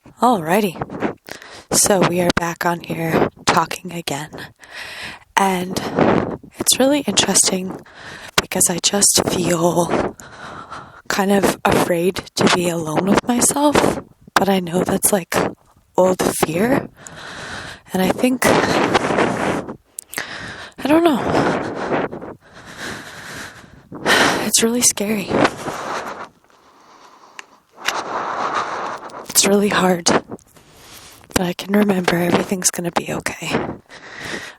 Alrighty, so we are back on here talking again, and it's really interesting because I just feel kind of afraid to be alone with myself, but I know that's like old fear, and I think, I don't know, it's really scary. It's really hard, but I can remember everything's going to be okay.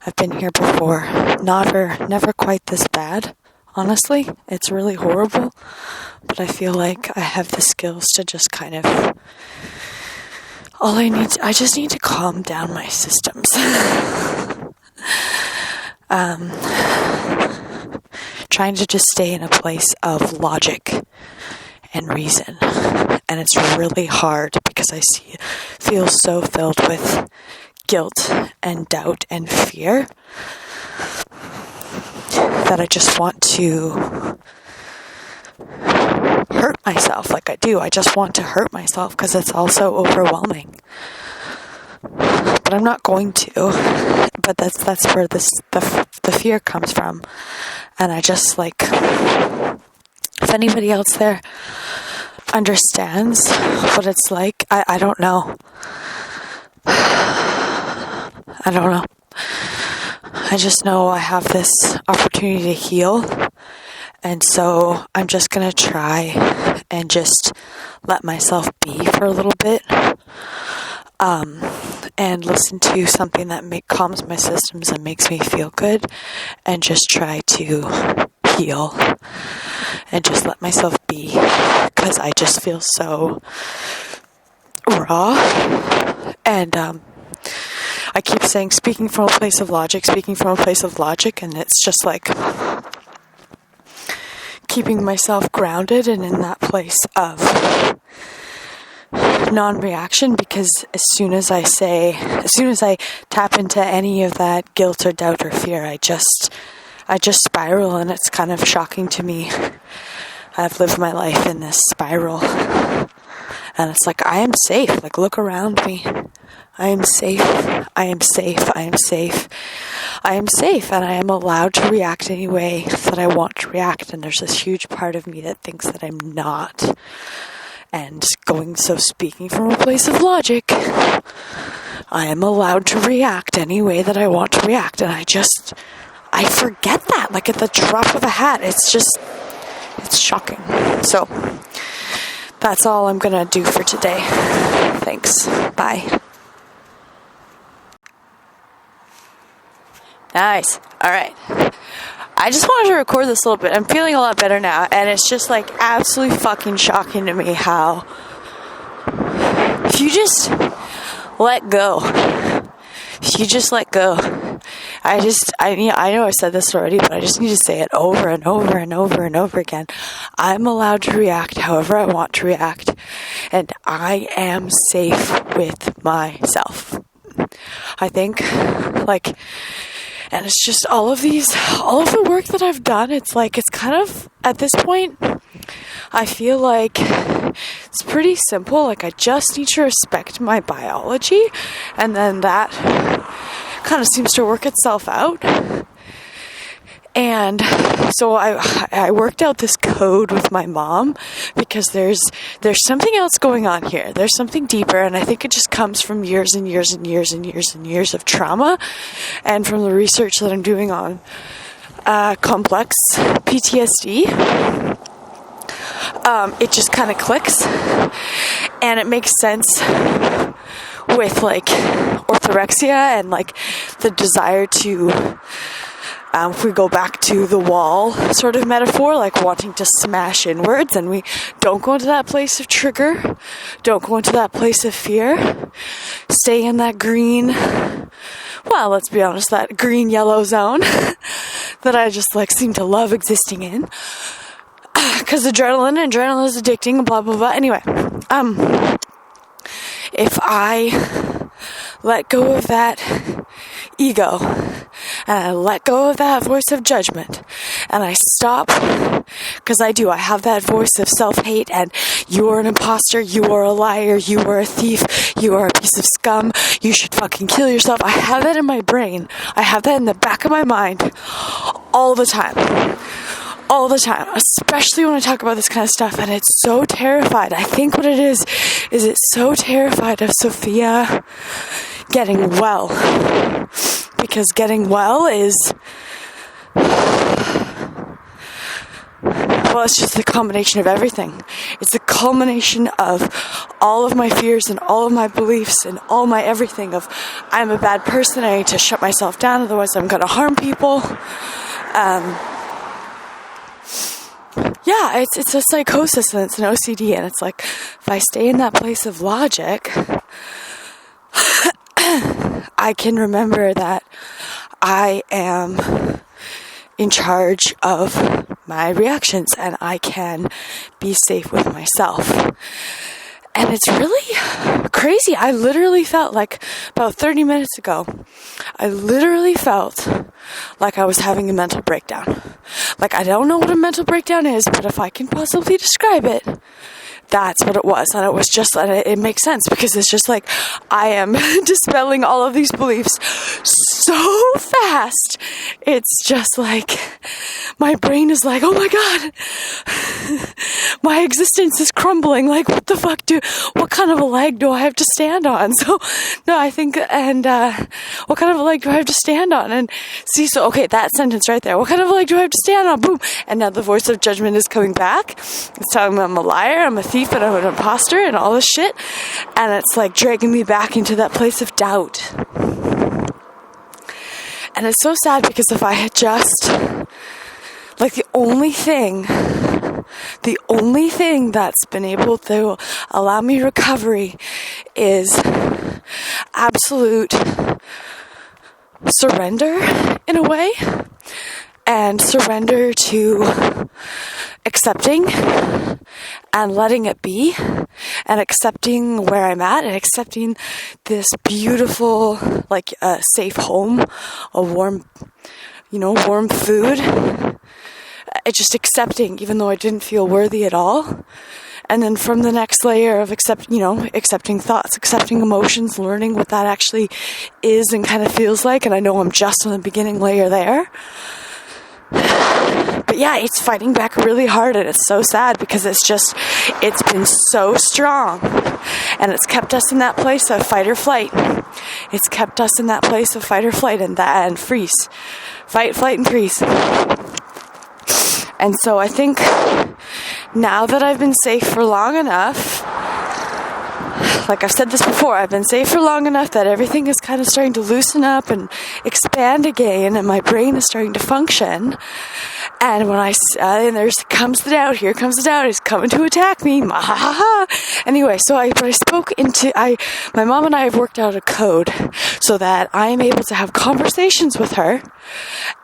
I've been here before. Never quite this bad, honestly. It's really horrible, but I feel like I have the skills to just kind of... I just need to calm down my systems. Trying to just stay in a place of logic and reason, and it's really hard because I feel so filled with guilt and doubt and fear that I just want to hurt myself like I do. I just want to hurt myself because it's all so overwhelming, but I'm not going to. But that's where the fear comes from, and I just like, if anybody else there understands what it's like, I don't know. I don't know. I just know I have this opportunity to heal, and so I'm just going to try and just let myself be for a little bit, and listen to something that calms my systems and makes me feel good, and just try to heal and just let myself be, because I just feel so raw, and I keep saying speaking from a place of logic, and it's just like keeping myself grounded and in that place of non-reaction, because as soon as I tap into any of that guilt or doubt or fear, I just spiral, and it's kind of shocking to me. I've lived my life in this spiral, and it's like, I am safe. Like, look around me. I am safe. I am safe. I am safe. I am safe, and I am allowed to react any way that I want to react, and there's this huge part of me that thinks that I'm not. And speaking from a place of logic, I am allowed to react any way that I want to react, and I forget that, like at the drop of a hat. It's shocking. So, that's all I'm gonna do for today. Thanks. Bye. Nice. Alright. I just wanted to record this a little bit. I'm feeling a lot better now, and it's just like absolutely fucking shocking to me how if you just let go, I know I said this already, but I just need to say it over and over and over and over again. I'm allowed to react however I want to react, and I am safe with myself. I think, and it's just all of the work that I've done, it's kind of, at this point, I feel like it's pretty simple. Like, I just need to respect my biology, and then that kind of seems to work itself out. And so I worked out this code with my mom, because there's something else going on here. There's something deeper, and I think it just comes from years and years and years and years and years of trauma, and from the research that I'm doing on complex PTSD. It just kind of clicks, and it makes sense with like orthorexia and like the desire to, if we go back to the wall sort of metaphor, like wanting to smash inwards, and we don't go into that place of trigger, don't go into that place of fear, stay in that green, well, let's be honest, that green-yellow zone that I just like seem to love existing in, because adrenaline is addicting, blah, blah, blah. Anyway, if I let go of that ego and I let go of that voice of judgment, and I stop, because I have that voice of self-hate, and you are an imposter, you are a liar, you are a thief, you are a piece of scum, you should fucking kill yourself. I have that in my brain. I have that in the back of my mind all the time, especially when I talk about this kind of stuff, and it's so terrified. I think what it is it's so terrified of Sophia getting well, because getting well is, well, it's just the combination of everything. It's a culmination of all of my fears and all of my beliefs and all my everything of, I'm a bad person, I need to shut myself down, otherwise I'm going to harm people. Yeah, it's a psychosis and it's an OCD, and it's like, if I stay in that place of logic, I can remember that I am in charge of my reactions and I can be safe with myself. And it's really crazy. I literally felt like, about 30 minutes ago, I literally felt like I was having a mental breakdown. Like, I don't know what a mental breakdown is, but if I can possibly describe it, that's what it was. And it was just, it makes sense, because it's just like, I am dispelling all of these beliefs so fast. It's just like, my brain is like, oh my God, my existence is crumbling. Like, what the fuck what kind of a leg do I have to stand on? So, no, I think, and, what kind of a leg do I have to stand on? And see, so, okay, that sentence right there. What kind of a leg do I have to stand on? Boom. And now the voice of judgment is coming back. It's telling me I'm a liar, I'm a thief, and I'm an imposter, and all this shit. And it's like dragging me back into that place of doubt. And it's so sad, because if I had just, like, the only thing that's been able to allow me recovery is absolute surrender, in a way, and surrender to accepting and letting it be, and accepting where I'm at, and accepting this beautiful, like, safe home, a warm food. Just accepting, even though I didn't feel worthy at all. And then from the next layer of accepting thoughts, accepting emotions, learning what that actually is and kind of feels like. And I know I'm just on the beginning layer there. But yeah, it's fighting back really hard, and it's so sad, because it's been so strong, and it's kept us in that place of fight or flight. It's kept us in that place of fight or flight, and freeze. Fight, flight, and freeze. And so I think now that I've been safe for long enough, like I've said this before, I've been safe for long enough that everything is kind of starting to loosen up and expand again, and my brain is starting to function. And when here comes the doubt, he's coming to attack me, Anyway, so my mom and I have worked out a code so that I'm able to have conversations with her,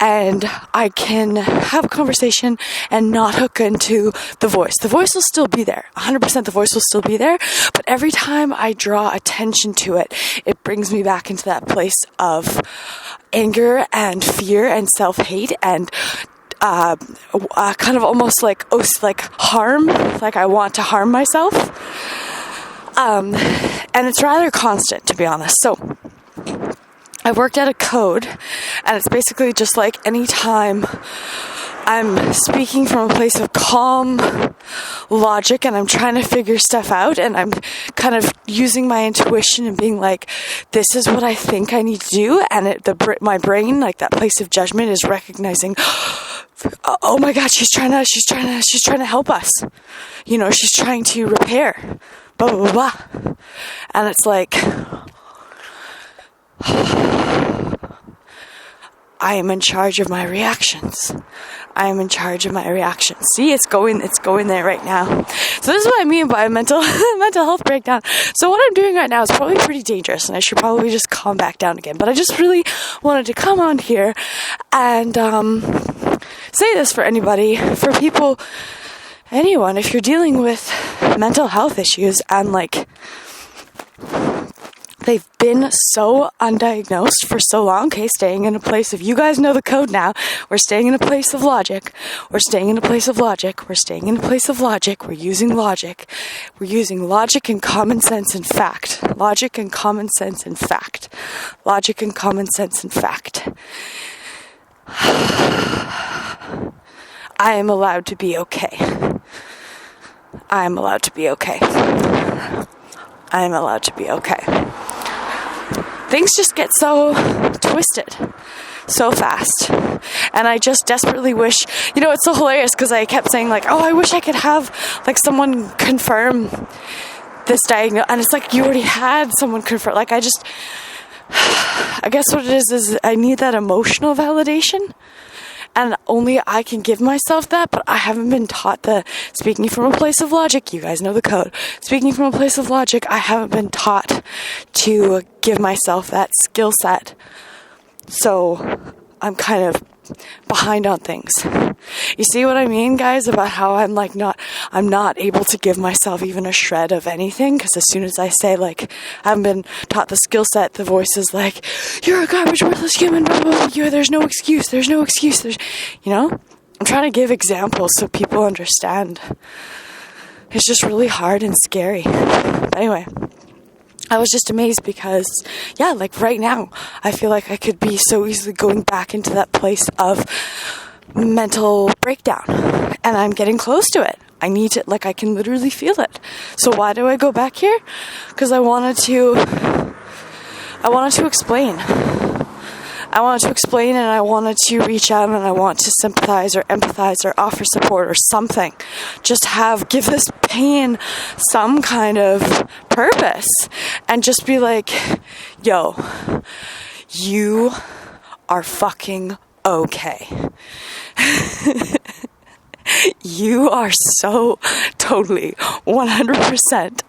and I can have a conversation and not hook into the voice. The voice will still be there, 100% the voice will still be there, but every time I draw attention to it, it brings me back into that place of anger and fear and self-hate and kind of almost like harm, like I want to harm myself. And it's rather constant, to be honest. So I worked out a code, and it's basically just like anytime I'm speaking from a place of calm logic and I'm trying to figure stuff out, and I'm kind of using my intuition and being like, this is what I think I need to do, and my brain, like that place of judgment, is recognizing, oh my God, she's trying to help us. She's trying to repair, blah, blah, blah, blah. And it's like, I am in charge of my reactions. See, it's going there right now. So this is what I mean by a mental health breakdown. So what I'm doing right now is probably pretty dangerous, and I should probably just calm back down again. But I just really wanted to come on here and say this for anybody, for people, anyone, if you're dealing with mental health issues and like they've been so undiagnosed for so long. Okay, staying in a place of, you guys know the code now. We're staying in a place of logic. We're staying in a place of logic. We're staying in a place of logic. We're using logic. We're using logic and common sense and fact. Logic and common sense and fact. Logic and common sense and fact. I am allowed to be okay. I am allowed to be okay. I am allowed to be okay. Things just get so twisted so fast. And I just desperately wish, it's so hilarious because I kept saying like, oh, I wish I could have like someone confirm this diagnosis. And it's like, you already had someone confirm. Like I guess what it is I need that emotional validation. And only I can give myself that, but I haven't been taught speaking from a place of logic, you guys know the code. Speaking from a place of logic, I haven't been taught to give myself that skill set. So I'm kind of behind on things. You see what I mean, guys, about how I'm not able to give myself even a shred of anything, because as soon as I say, like, I haven't been taught the skill set, the voice is like, you're a garbage, worthless human, blah, blah, blah. There's no excuse, I'm trying to give examples so people understand. It's just really hard and scary. But anyway, I was just amazed because, like right now, I feel like I could be so easily going back into that place of mental breakdown. And I'm getting close to it. I need to, I can literally feel it. So why do I go back here? Because I wanted to explain. I wanted to explain, and I wanted to reach out, and I want to sympathize or empathize or offer support or something. Just give this pain some kind of purpose and just be like, yo, you are fucking okay. You are so totally 100%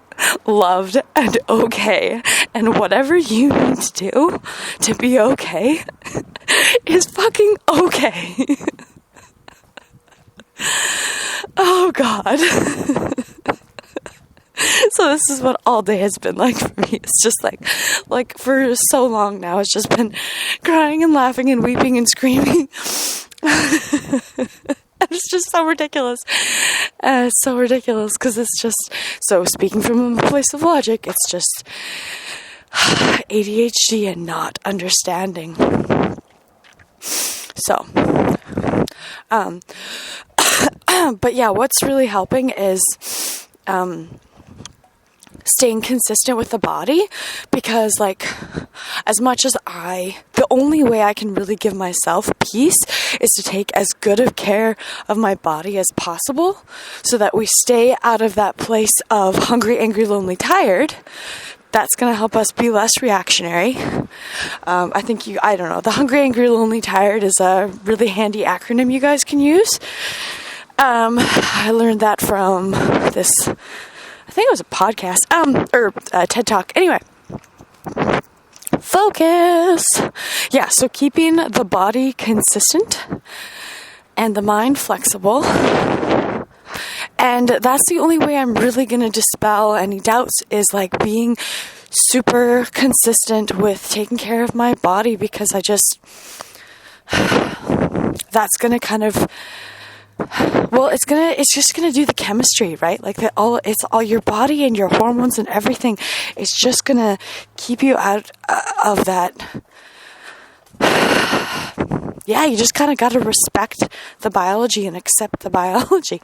loved and okay, and whatever you need to do to be okay is fucking okay. Oh God. So this is what all day has been like for me. It's just like for so long now, it's just been crying and laughing and weeping and screaming. It's just so ridiculous. It's so ridiculous because it's just, so speaking from a place of logic, it's just ADHD and not understanding. So, but yeah, what's really helping is, staying consistent with the body, because as much as the only way I can really give myself peace is to take as good of care of my body as possible, so that we stay out of that place of hungry, angry, lonely, tired. That's going to help us be less reactionary. I think the hungry, angry, lonely, tired is a really handy acronym you guys can use. I learned that from this, I think it was a podcast, or a TED Talk. Anyway, focus. Yeah, so keeping the body consistent and the mind flexible. And that's the only way I'm really going to dispel any doubts, is being super consistent with taking care of my body, because that's going to kind of, it's just gonna do the chemistry, right? It's all your body and your hormones and everything. It's just gonna keep you out of that. Yeah, you just kind of got to respect the biology and accept the biology,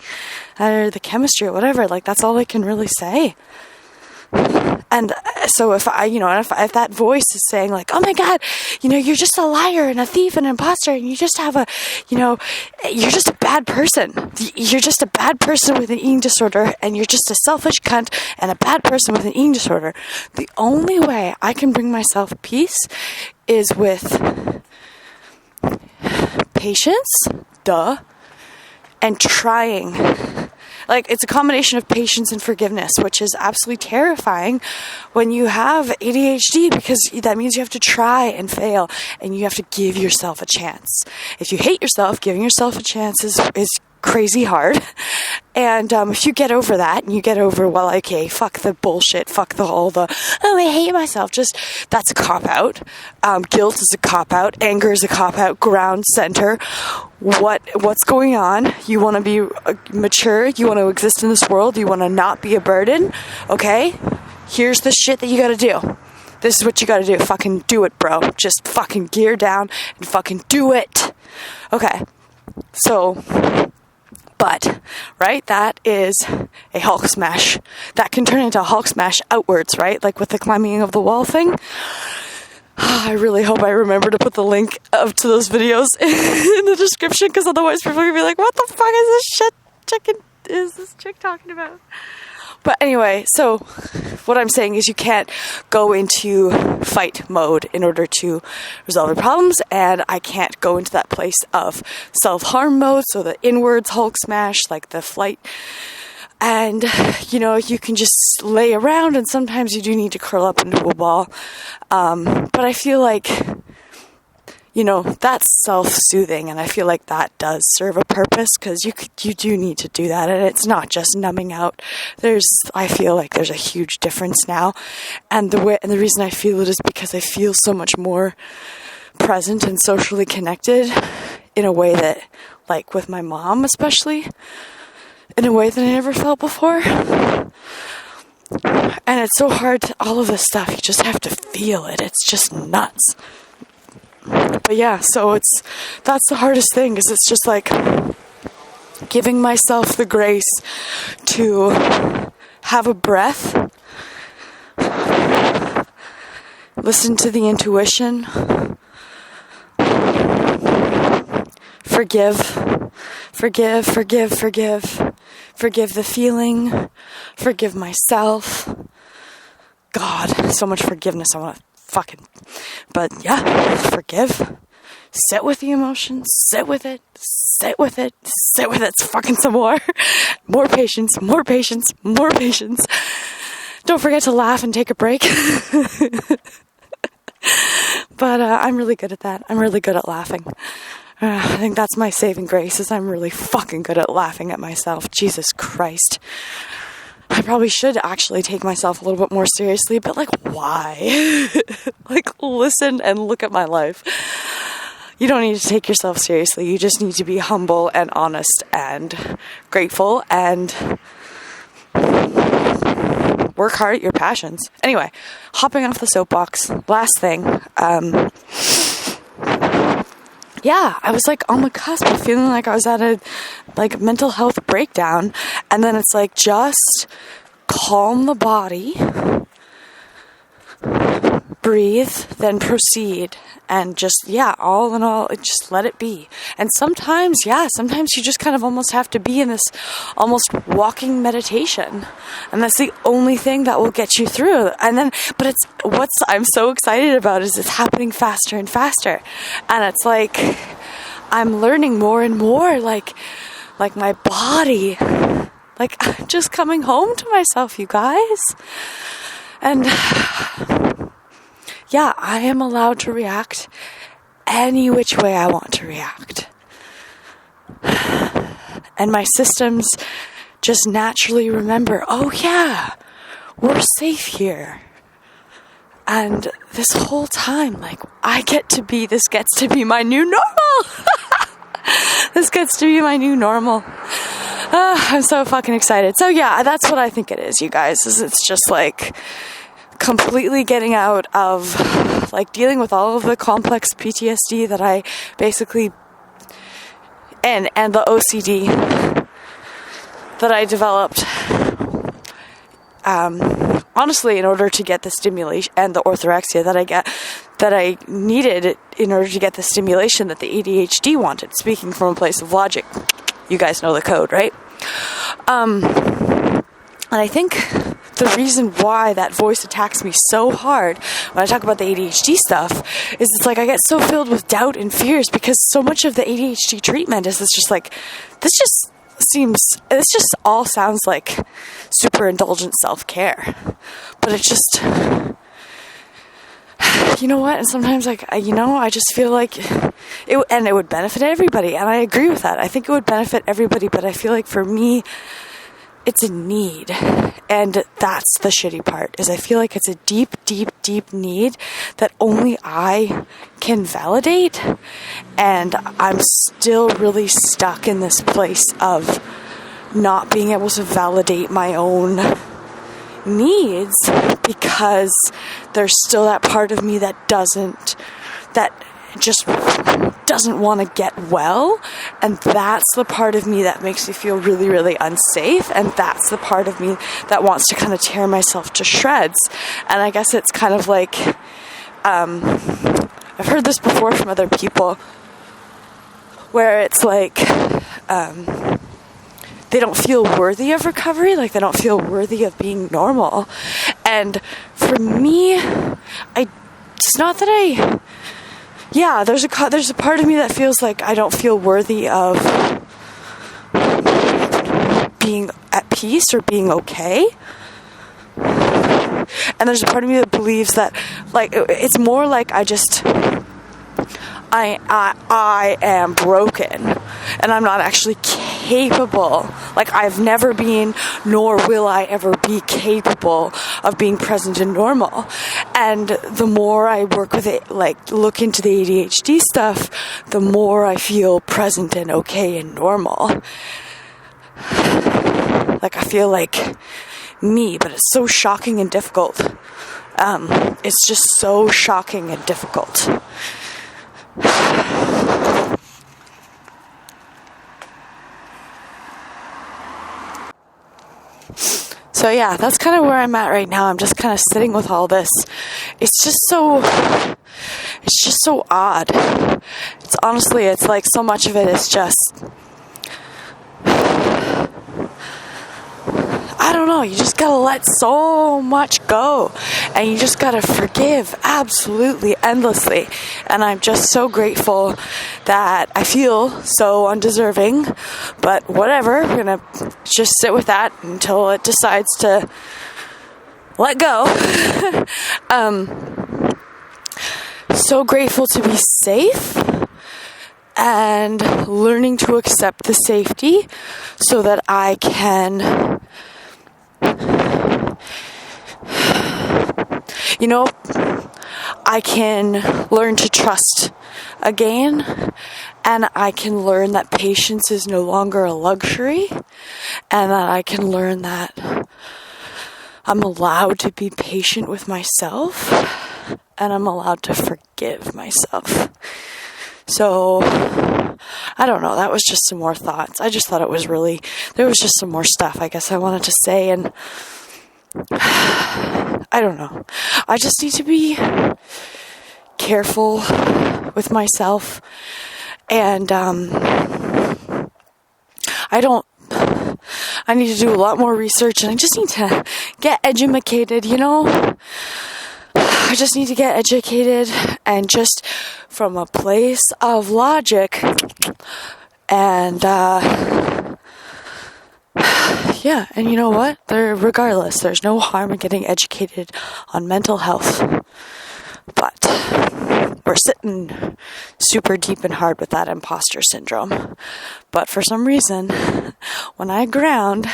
or the chemistry or whatever. That's all I can really say. And so if if that voice is saying oh my God, you're just a liar and a thief and an imposter, and you just have you're just a bad person. You're just a bad person with an eating disorder, and you're just a selfish cunt and a bad person with an eating disorder. The only way I can bring myself peace is with patience, and trying. It's a combination of patience and forgiveness, which is absolutely terrifying when you have ADHD, because that means you have to try and fail, and you have to give yourself a chance. If you hate yourself, giving yourself a chance is crazy hard. And if you get over that and you get over, well, okay, fuck the bullshit, fuck I hate myself, that's a cop-out. Guilt is a cop-out. Anger is a cop-out. Ground center. What's going on? You want to be mature. You want to exist in this world. You want to not be a burden. Okay? Here's the shit that you got to do. This is what you got to do. Fucking do it, bro. Just fucking gear down and fucking do it. Okay. So... But, right, that is a Hulk smash. That can turn into a Hulk smash outwards, right? Like with the climbing of the wall thing. I really hope I remember to put the link up to those videos in the description, because otherwise people are going to be like, what the fuck is this chick talking about? But anyway, so what I'm saying is you can't go into fight mode in order to resolve your problems, and I can't go into that place of self-harm mode, so the inwards Hulk smash, like the flight. And, you can just lay around, and sometimes you do need to curl up into a ball. But I feel like, that's self-soothing, and I feel like that does serve a purpose, because you do need to do that, and it's not just numbing out. I feel like there's a huge difference now, and the reason I feel it is because I feel so much more present and socially connected in a way that, like with my mom especially, in a way that I never felt before. And it's so hard to, all of this stuff, you just have to feel it. It's just nuts. But yeah, so that's the hardest thing, is it's just like giving myself the grace to have a breath, listen to the intuition, forgive the feeling, forgive myself. God, so much forgiveness. I want to but yeah, forgive, sit with the emotions, sit with it, fucking some more, more patience. Don't forget to laugh and take a break. But I'm really good at that. I'm really good at laughing. I think that's my saving grace, is I'm really fucking good at laughing at myself. Jesus Christ. I probably should actually take myself a little bit more seriously, but why? Listen and look at my life. You don't need to take yourself seriously. You just need to be humble and honest and grateful and work hard at your passions. Anyway, hopping off the soapbox, last thing. Yeah, I was on the cusp of feeling like I was at a mental health breakdown, and then it's just calm the body, breathe, then proceed, and just, all in all, just let it be. And sometimes you just kind of almost have to be in this almost walking meditation, and that's the only thing that will get you through. And then, but I'm so excited about is it's happening faster and faster, and it's I'm learning more and more, like my body, I'm just coming home to myself, you guys. And yeah, I am allowed to react any which way I want to react. And my systems just naturally remember, oh yeah, we're safe here. And this whole time, this gets to be my new normal. This gets to be my new normal. I'm so fucking excited. So yeah, that's what I think it is, you guys. It's just completely getting out of dealing with all of the complex PTSD that I basically and the OCD that I developed honestly in order to get the stimulation, and the orthorexia that I needed in order to get the stimulation that the ADHD wanted, speaking from a place of logic. You guys know the code, right? And I think the reason why that voice attacks me so hard when I talk about the ADHD stuff is it's I get so filled with doubt and fears, because so much of the ADHD treatment is this just all sounds like super indulgent self-care, but you know what? And sometimes, like, I just feel like it would benefit everybody. And I agree with that. I think it would benefit everybody, but I feel like for me, it's a need. And that's the shitty part, is I feel like it's a deep, deep, deep need that only I can validate. And I'm still really stuck in this place of not being able to validate my own needs, because there's still that part of me that just doesn't want to get well, and that's the part of me that makes me feel really, really unsafe, and that's the part of me that wants to kind of tear myself to shreds. And I guess it's kind of like, I've heard this before from other people, where it's like, they don't feel worthy of recovery, like they don't feel worthy of being normal. And for me, it's not that there's a part of me that feels like I don't feel worthy of being at peace or being okay. And there's a part of me that believes that, like, it's more like I am broken, and I'm not actually capable. Like, I've never been, nor will I ever be capable of being present and normal. And the more I work with it, like, look into the ADHD stuff, the more I feel present and okay and normal. Like, I feel like me, but it's so shocking and difficult. It's just so shocking and difficult. So yeah, that's kind of where I'm at right now. I'm just kind of sitting with all this. It's just so odd. It's like so much of it is just, I don't know, you just gotta let so much go, and you just gotta forgive absolutely endlessly. And I'm just so grateful that I feel so undeserving, but whatever, I'm gonna just sit with that until it decides to let go. So grateful to be safe and learning to accept the safety so that I can, I can learn to trust again, and I can learn that patience is no longer a luxury, and that I can learn that I'm allowed to be patient with myself, and I'm allowed to forgive myself. So, I don't know, that was just some more thoughts. I just thought there was just some more stuff I guess I wanted to say, and I don't know. I just need to be careful with myself, and I need to do a lot more research, and I just need to get educated, I just need to get educated, and just from a place of logic, and yeah, and you know what? Regardless, there's no harm in getting educated on mental health. But we're sitting super deep and hard with that imposter syndrome. But for some reason, when I ground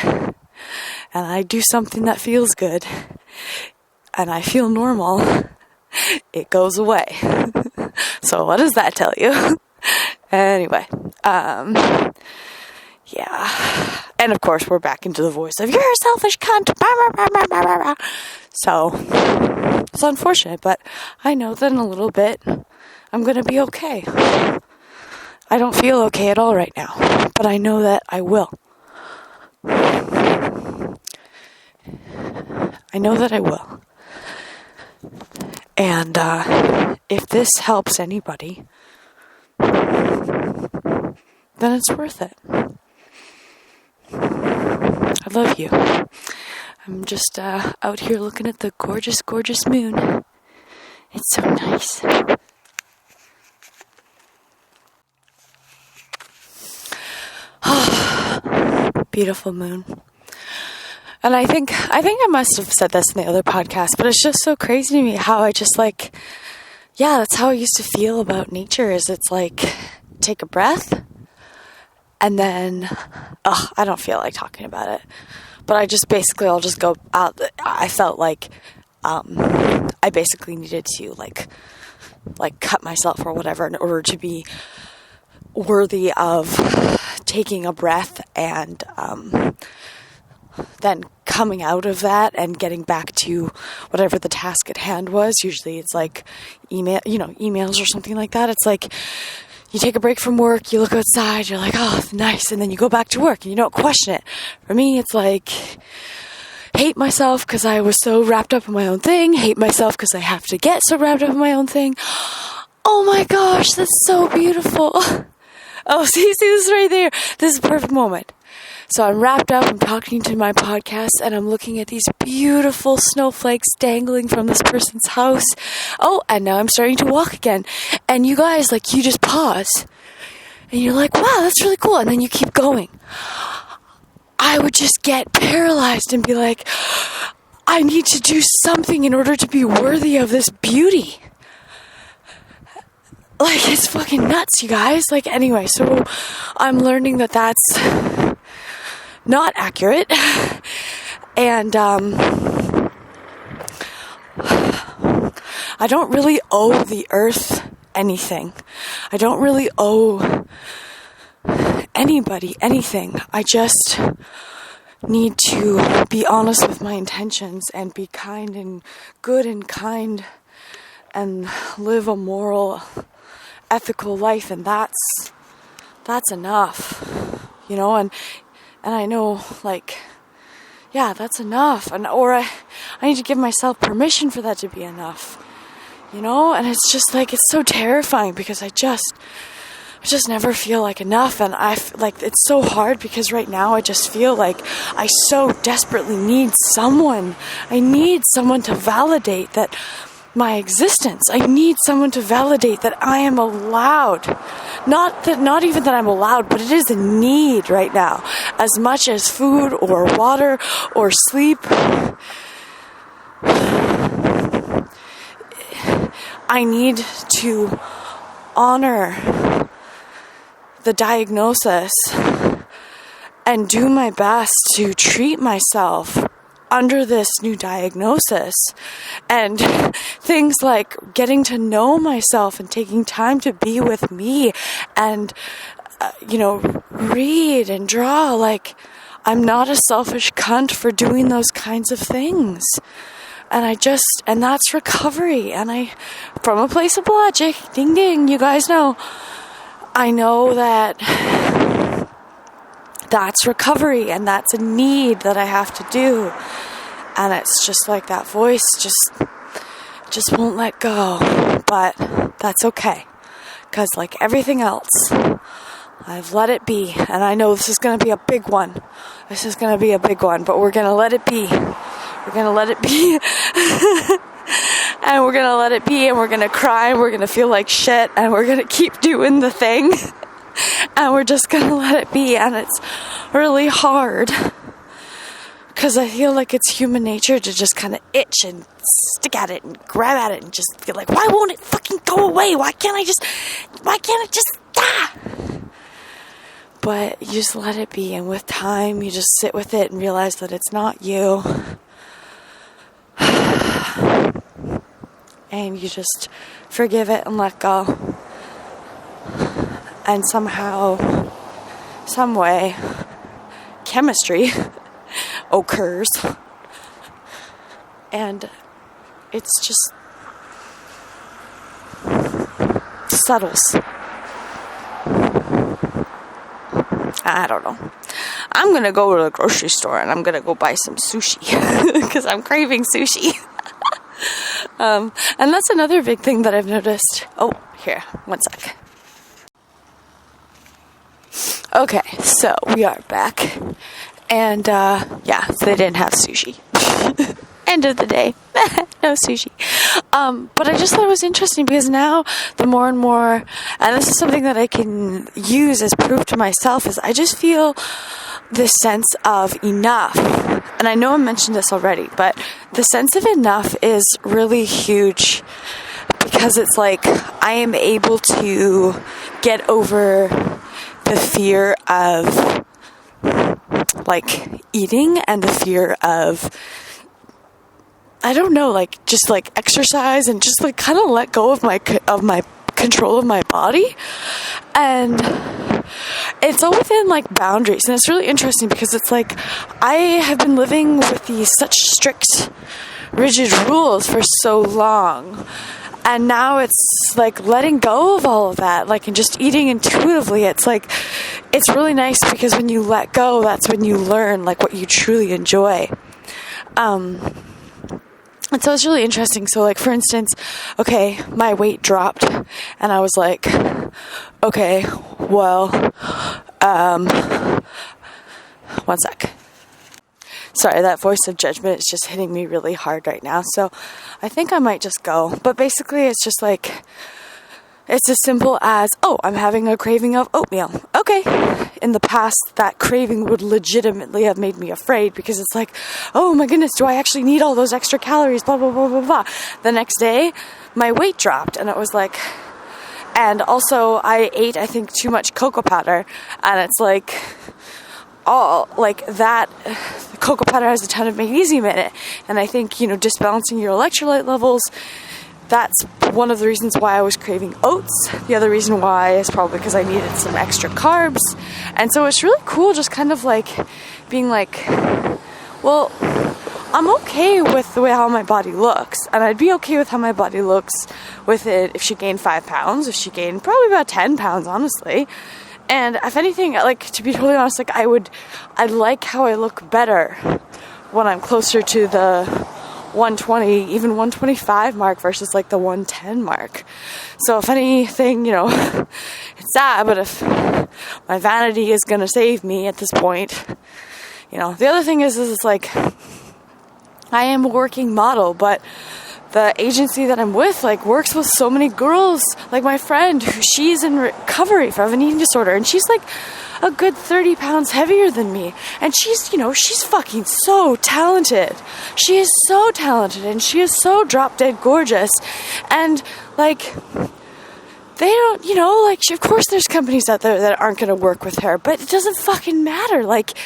and I do something that feels good and I feel normal, it goes away. So what does that tell you? Anyway, yeah. And of course, we're back into the voice of, "You're a selfish cunt." So, it's unfortunate, but I know that in a little bit, I'm going to be okay. I don't feel okay at all right now, but I know that I will. I know that I will. And if this helps anybody, then it's worth it. I love you. I'm just out here looking at the gorgeous, gorgeous moon. It's so nice. Beautiful moon. And I think I must have said this in the other podcast, but it's just so crazy to me how I just yeah, that's how I used to feel about nature. Is it's like, take a breath, and then, I don't feel like talking about it, but I'll just go out. I felt like, I basically needed to like cut myself or whatever in order to be worthy of taking a breath and, then coming out of that and getting back to whatever the task at hand was. Usually it's like emails or something like that. It's like, you take a break from work, you look outside, you're like, oh, nice, and then you go back to work and you don't question it. For me, it's like, hate myself because I was so wrapped up in my own thing, hate myself because I have to get so wrapped up in my own thing. Oh my gosh, that's so beautiful. Oh, see this right there? This is a perfect moment. So I'm wrapped up, I'm talking to my podcast, and I'm looking at these beautiful snowflakes dangling from this person's house. Oh, and now I'm starting to walk again. And you guys, like, you just pause. And you're like, wow, that's really cool. And then you keep going. I would just get paralyzed and be like, I need to do something in order to be worthy of this beauty. Like, it's fucking nuts, you guys. Like, anyway, so I'm learning that that's not accurate. And, I don't really owe the earth anything. I don't really owe anybody anything. I just need to be honest with my intentions and be kind and good and kind and live a moral, ethical life, and that's enough, and I know, like, yeah, that's enough, or I need to give myself permission for that to be enough, and it's just like, it's so terrifying because I just never feel like enough, and it's so hard because right now I just feel like I so desperately need someone. I need someone to validate that my existence. I need someone to validate that I am allowed. Not even that I'm allowed, but it is a need right now. As much as food or water or sleep. I need to honor the diagnosis and do my best to treat myself under this new diagnosis, and things like getting to know myself and taking time to be with me and read and draw. Like, I'm not a selfish cunt for doing those kinds of things, and that's recovery. And from a place of logic, ding ding, you guys know, I know that that's recovery, and that's a need that I have to do. And it's just like that voice just won't let go. But that's okay, because like everything else, I've let it be. And I know this is going to be a big one. But we're going to let it be. We're going to let it be. And we're going to let it be, and we're going to cry, and we're going to feel like shit, and we're going to keep doing the thing. And we're just going to let it be. And it's really hard, because I feel like it's human nature to just kind of itch and stick at it and grab at it and just feel like, why won't it fucking go away? Why can't it just But you just let it be, and with time, you just sit with it and realize that it's not you. And you just forgive it and let go. And somehow, some way, chemistry occurs. And it's just settles. I don't know. I'm going to go to the grocery store and I'm going to go buy some sushi because I'm craving sushi. And that's another big thing that I've noticed. Oh, here, one sec. Okay, so we are back. And, so they didn't have sushi. End of the day. No sushi. But I just thought it was interesting because now the more and more, and this is something that I can use as proof to myself, is I just feel this sense of enough. And I know I mentioned this already, but the sense of enough is really huge because it's like I am able to get over the fear of like eating and the fear of, I don't know, like just like exercise and just like kind of let go of my control of my body. And it's all within like boundaries, and it's really interesting because it's like I have been living with these such strict, rigid rules for so long, and now it's like letting go of all of that, like, and just eating intuitively. It's like, it's really nice because when you let go, that's when you learn like what you truly enjoy. And so it's really interesting. So like, for instance, okay, my weight dropped and I was like, okay, well, one sec. Sorry, that voice of judgment is just hitting me really hard right now. So I think I might just go. But basically it's just like, it's as simple as, oh, I'm having a craving of oatmeal. Okay. In the past, that craving would legitimately have made me afraid because it's like, oh my goodness, do I actually need all those extra calories? Blah, blah, blah, blah, blah. The next day, my weight dropped and it was like, and also I ate, I think, too much cocoa powder, and it's like, all like that, cocoa powder has a ton of magnesium in it, and I think, you know, disbalancing your electrolyte levels, that's one of the reasons why I was craving oats. The other reason why is probably because I needed some extra carbs. And so it's really cool just kind of like being like, well, I'm okay with the way how my body looks, and I'd be okay with how my body looks with it if she gained 5 pounds, if she gained probably about 10 pounds, honestly. And if anything, like, to be totally honest, like, I like how I look better when I'm closer to the 120, even 125 mark versus like the 110 mark. So if anything, you know, it's sad, but if my vanity is going to save me at this point, you know. The other thing is it's like, I am a working model, but the agency that I'm with, like, works with so many girls, like my friend, who she's in recovery from an eating disorder, and she's like a good 30 pounds heavier than me, and she's, you know, she's fucking so talented. She is so talented, and she is so drop dead gorgeous, and like, they don't, you know, like, of course there's companies out there that aren't going to work with her, but it doesn't fucking matter. Like,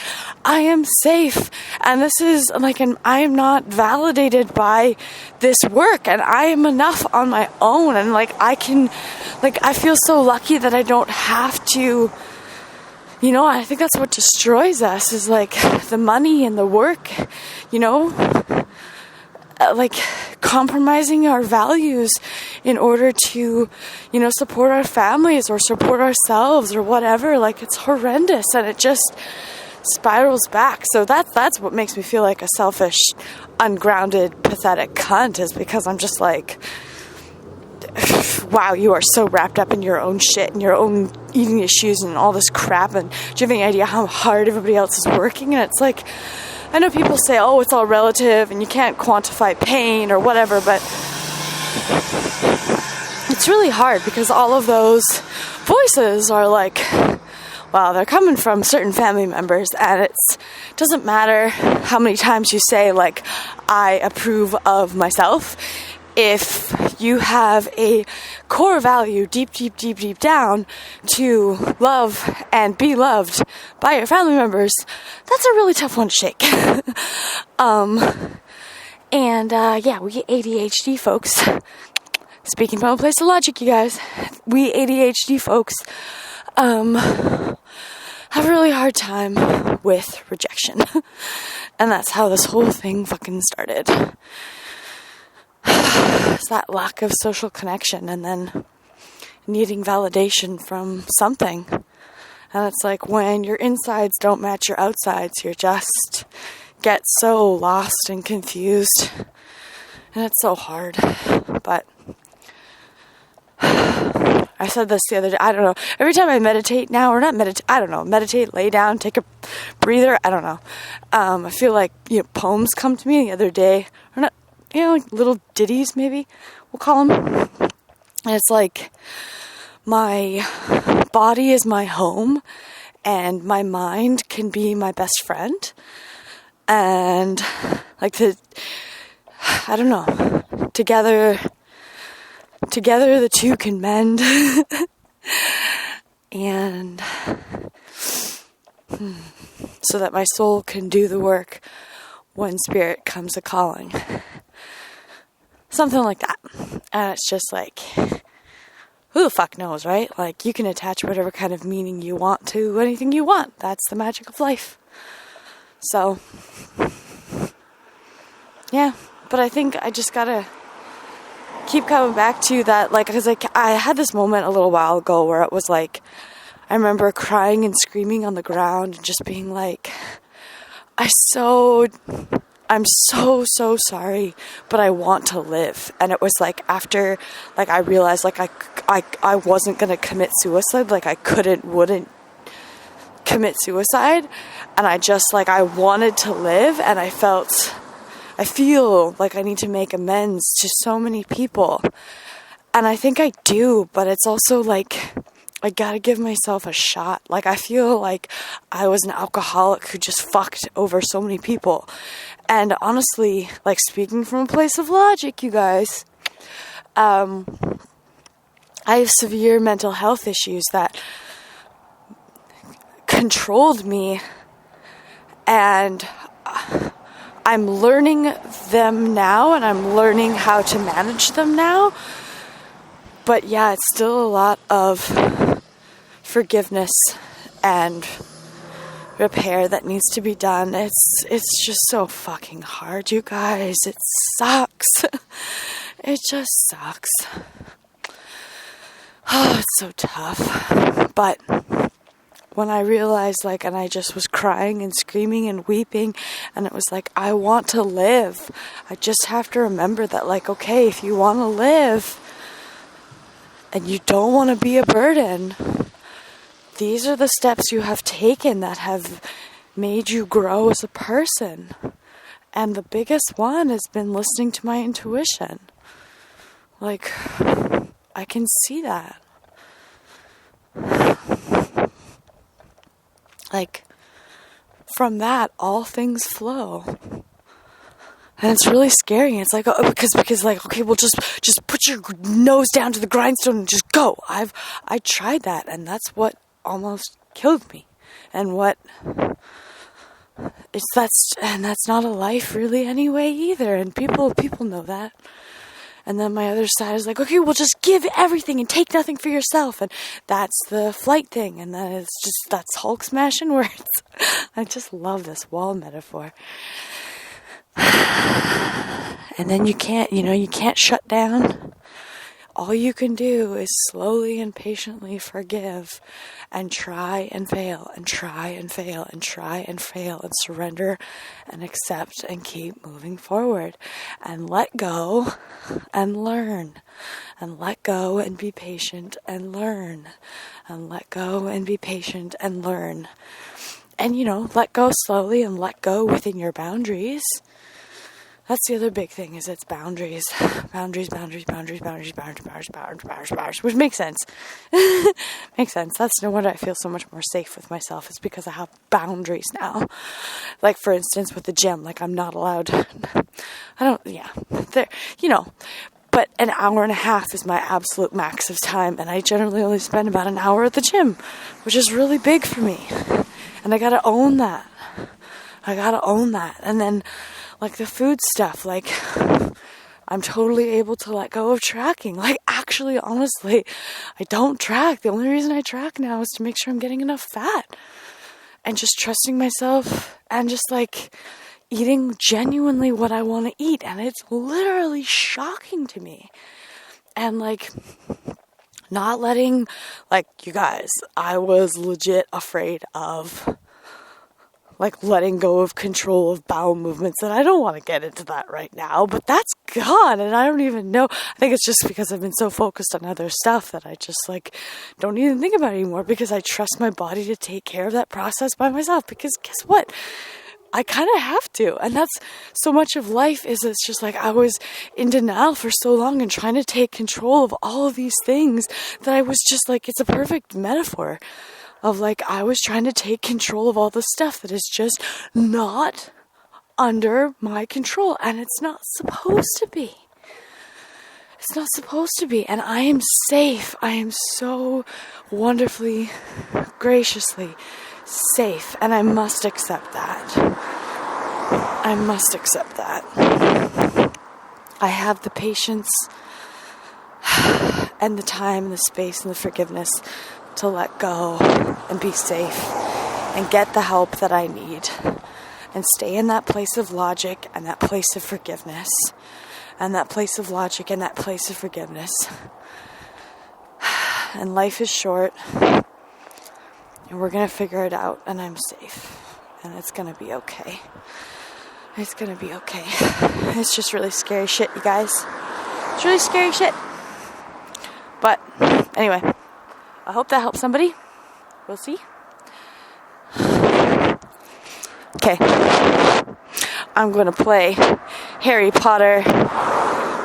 I am safe, and this is, like, and I am not validated by this work, and I am enough on my own, and, like, I can, like, I feel so lucky that I don't have to, you know. I think that's what destroys us, is, like, the money and the work, you know, like, compromising our values in order to, you know, support our families or support ourselves or whatever. Like, it's horrendous, and it just spirals back. So that's what makes me feel like a selfish, ungrounded, pathetic cunt, is because I'm just like, wow, you are so wrapped up in your own shit and your own eating issues and all this crap, and do you have any idea how hard everybody else is working? And it's like, I know people say, oh, it's all relative and you can't quantify pain or whatever, but it's really hard because all of those voices are like, well, they're coming from certain family members, and it doesn't matter how many times you say, like, I approve of myself. If you have a core value deep down to love and be loved by your family members, that's a really tough one to shake. Yeah, we ADHD folks, speaking from a place of logic, you guys, we ADHD folks have a really hard time with rejection. And that's how this whole thing fucking started. It's that lack of social connection, and then needing validation from something. And it's like, when your insides don't match your outsides, you just get so lost and confused, and it's so hard. But I said this the other day, I don't know, every time I meditate now, or not meditate, I don't know, meditate, lay down, take a breather, I don't know, I feel like, you know, poems come to me. The other day, or not, you know, like little ditties, maybe we'll call them. And it's like, my body is my home, and my mind can be my best friend. And like, I don't know, together together the two can mend. And so that my soul can do the work when spirit comes a-calling. Something like that. And it's just like, who the fuck knows, right? Like, you can attach whatever kind of meaning you want to anything you want. That's the magic of life. So, yeah. But I think I just gotta keep coming back to that, like, because I had this moment a little while ago where it was like, I remember crying and screaming on the ground and just being like, I'm so sorry, but I want to live. And it was like after, like, I realized, like, I wasn't going to commit suicide. Like, wouldn't commit suicide. And I just, like, I wanted to live. And I feel like I need to make amends to so many people. And I think I do, but it's also like, I gotta give myself a shot. Like, I feel like I was an alcoholic who just fucked over so many people. And honestly, like, speaking from a place of logic, you guys, I have severe mental health issues that controlled me, and I'm learning them now, and I'm learning how to manage them now. But yeah, it's still a lot of forgiveness and repair that needs to be done. It's just so fucking hard, you guys. It sucks. It just sucks. Oh, it's so tough. But when I realized, like, and I just was crying and screaming and weeping, and it was like, I want to live. I just have to remember that, like, okay, if you want to live and you don't want to be a burden, these are the steps you have taken that have made you grow as a person. And the biggest one has been listening to my intuition. Like, I can see that. Like, from that, all things flow. And it's really scary. It's like, oh, because like, okay, well, just put your nose down to the grindstone and just go. I tried that, and that's what almost killed me. And that's not a life really anyway either. And people know that. And then my other side is like, okay, well, just give everything and take nothing for yourself. And that's the flight thing. And then that's Hulk smashing words. I just love this wall metaphor. And then you can't shut down. All you can do is slowly and patiently forgive and try and fail and try and fail and try and fail and surrender and accept and keep moving forward and let go and learn and let go and be patient and learn and let go and be patient and learn. And, let go slowly and let go within your boundaries. That's the other big thing, is it's boundaries. Boundaries, which makes sense. Makes sense. That's no wonder I feel so much more safe with myself, is because I have boundaries now. Like, for instance, with the gym, like, I'm not allowed, but an hour and a half is my absolute max of time, and I generally only spend about an hour at the gym, which is really big for me. And I gotta own that. And then, like, the food stuff, like, I'm totally able to let go of tracking. Like, actually, honestly, I don't track. The only reason I track now is to make sure I'm getting enough fat. And just trusting myself and just, like, eating genuinely what I want to eat. And it's literally shocking to me. And, like, not letting, like, you guys, I was legit afraid of, like, letting go of control of bowel movements, and I don't want to get into that right now, but that's gone, and I don't even know. I think it's just because I've been so focused on other stuff that I just, like, don't even think about it anymore, because I trust my body to take care of that process by myself, because guess what? I kind of have to, and that's so much of life. Is it's just like I was in denial for so long and trying to take control of all of these things that I was just like, it's a perfect metaphor of, like, I was trying to take control of all the stuff that is just not under my control, and it's not supposed to be. It's not supposed to be. And I am safe. I am so wonderfully, graciously safe. And I must accept that. I must accept that. I have the patience and the time and the space and the forgiveness to let go and be safe and get the help that I need and stay in that place of logic and that place of forgiveness and that place of logic and that place of forgiveness. And life is short and we're going to figure it out, and I'm safe and it's going to be okay. It's going to be okay. It's just really scary shit, you guys. It's really scary shit. But anyway, I hope that helps somebody. We'll see. Okay. I'm going to play Harry Potter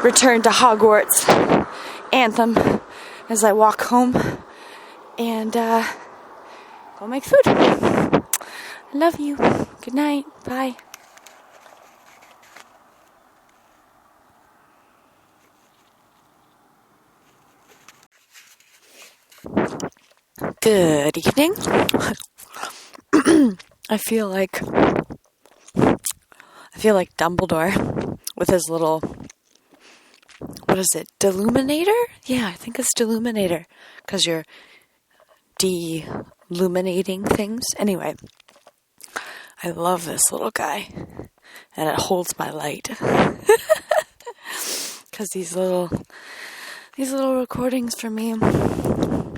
Return to Hogwarts anthem as I walk home and go make food. I love you. Good night. Bye. Good evening. I feel like Dumbledore with his little, what is it, deluminator? Yeah, I think it's deluminator, because you're deluminating things. Anyway, I love this little guy, and it holds my light. Because these little recordings for me,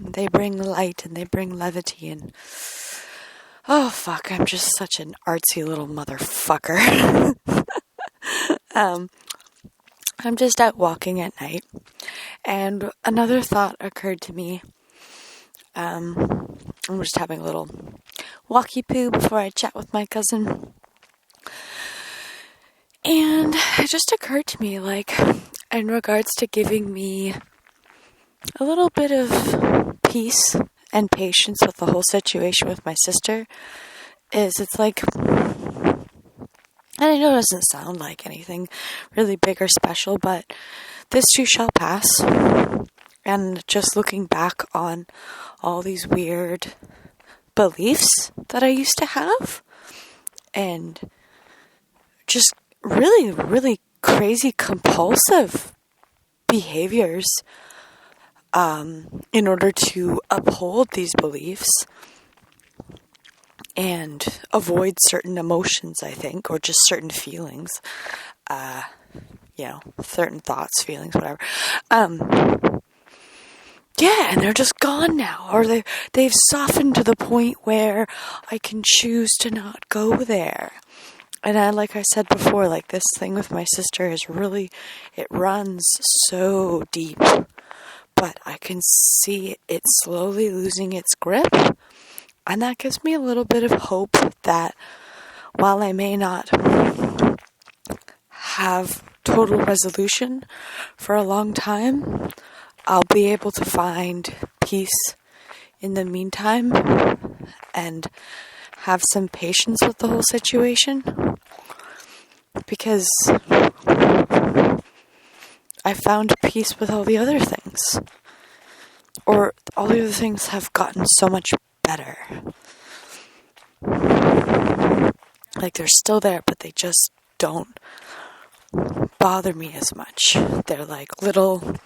they bring light and they bring levity, and oh fuck, I'm just such an artsy little motherfucker. I'm just out walking at night, and another thought occurred to me. I'm just having a little walkie poo before I chat with my cousin. And it just occurred to me, like, in regards to giving me a little bit of peace and patience with the whole situation with my sister, it's like, and I know it doesn't sound like anything really big or special, but this too shall pass. And just looking back on all these weird beliefs that I used to have, and just really, really crazy compulsive behaviors in order to uphold these beliefs and avoid certain emotions, I think, or just certain feelings, certain thoughts, feelings, whatever. Yeah, and they're just gone now, or they've softened to the point where I can choose to not go there. And like I said before, like, this thing with my sister is really, it runs so deep, but I can see it slowly losing its grip, and that gives me a little bit of hope that while I may not have total resolution for a long time, I'll be able to find peace in the meantime and have some patience with the whole situation, because I found peace with all the other things, or all the other things have gotten so much better. Like, they're still there, but they just don't bother me as much. They're like little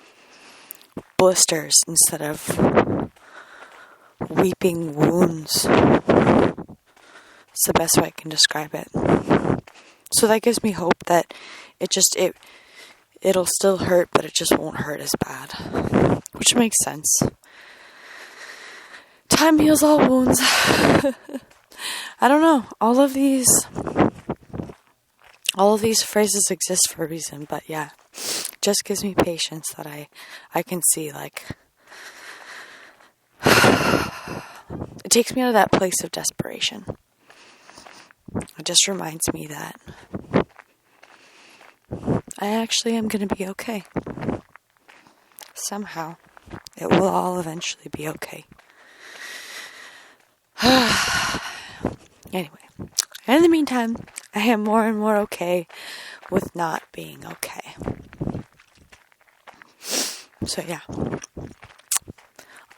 blisters instead of weeping wounds. It's the best way I can describe it. So that gives me hope that it'll still hurt, but it just won't hurt as bad, which makes sense. Time heals all wounds. I don't know. All of these phrases exist for a reason, but yeah, just gives me patience that I can see, like, it takes me out of that place of desperation. It just reminds me that I actually am going to be okay. Somehow, it will all eventually be okay. Anyway, in the meantime, I am more and more okay with not being okay. So yeah.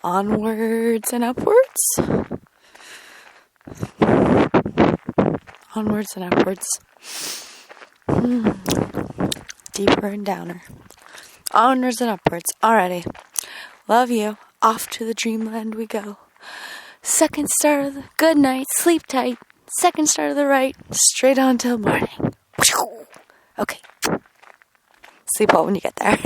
Onwards and upwards. Onwards and upwards. Deeper and downer. Onwards and upwards. Alrighty. Love you. Off to the dreamland we go. Second star of the good night. Sleep tight. Second star to the right. Straight on till morning. Okay. Sleep well when you get there.